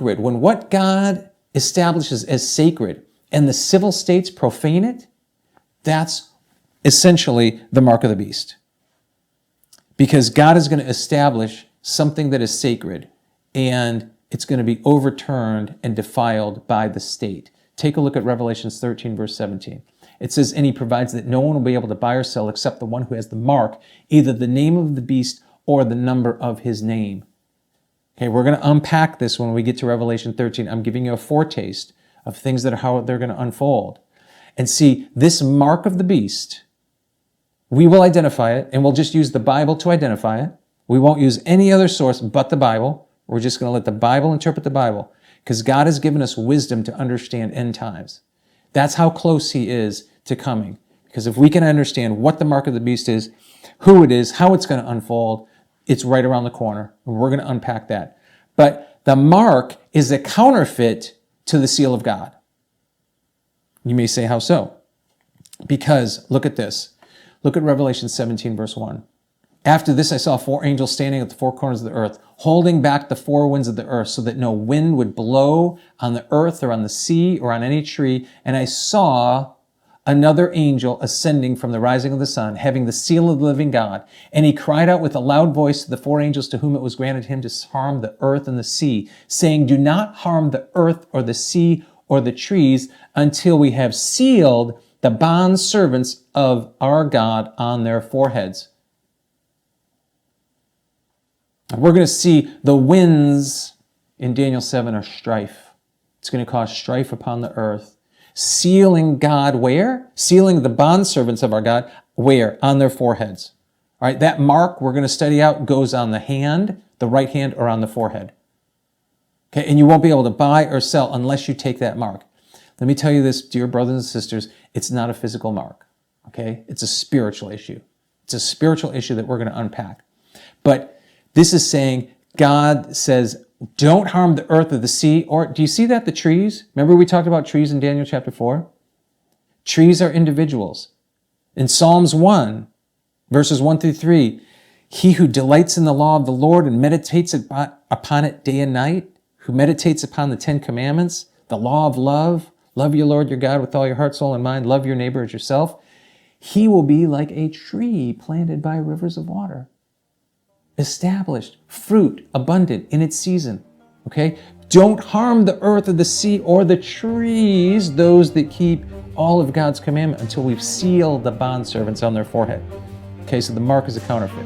When what God establishes as sacred and the civil states profane it, that's essentially the mark of the beast. Because God is going to establish something that is sacred and it's going to be overturned and defiled by the state. Take a look at Revelation 13, verse 17. It says, and he provides that no one will be able to buy or sell except the one who has the mark, either the name of the beast or the number of his name. Okay, we're going to unpack this when we get to Revelation 13. I'm giving you a foretaste of things that are how they're going to unfold. And see, this mark of the beast, we will identify it, and we'll just use the Bible to identify it. We won't use any other source but the Bible. We're just going to let the Bible interpret the Bible, because God has given us wisdom to understand end times. That's how close he is to coming. Because if we can understand what the mark of the beast is, who it is, how it's going to unfold, it's right around the corner, and we're going to unpack that. But the mark is a counterfeit to the seal of God. You may say, how so? Because, look at this. Look at Revelation 17, verse 1. After this, I saw 4 angels standing at the 4 corners of the earth, holding back the 4 winds of the earth, so that no wind would blow on the earth or on the sea or on any tree. And I saw another angel ascending from the rising of the sun, having the seal of the living God. And he cried out with a loud voice to the 4 angels to whom it was granted him to harm the earth and the sea, saying, do not harm the earth or the sea or the trees until we have sealed the bond servants of our God on their foreheads. We're going to see the winds in Daniel 7 are strife. It's going to cause strife upon the earth. Sealing God where? Sealing the bondservants of our God where? On their foreheads. All right, that mark we're going to study out goes on the hand, the right hand, or on the forehead. Okay, and you won't be able to buy or sell unless you take that mark. Let me tell you this, dear brothers and sisters, it's not a physical mark. Okay, it's a spiritual issue. It's a spiritual issue that we're going to unpack. But this is saying, God says, don't harm the earth or the sea. Or do you see that, the trees? Remember we talked about trees in Daniel chapter 4? Trees are individuals. In Psalms 1, verses 1 through 3, he who delights in the law of the Lord and meditates upon it day and night, who meditates upon the 10 commandments, the law of love, love your Lord your God with all your heart, soul, and mind, love your neighbor as yourself, he will be like a tree planted by rivers of water, established, fruit, abundant in its season. Okay? Don't harm the earth or the sea or the trees, those that keep all of God's commandment, until we've sealed the bondservants on their forehead. Okay, so the mark is a counterfeit.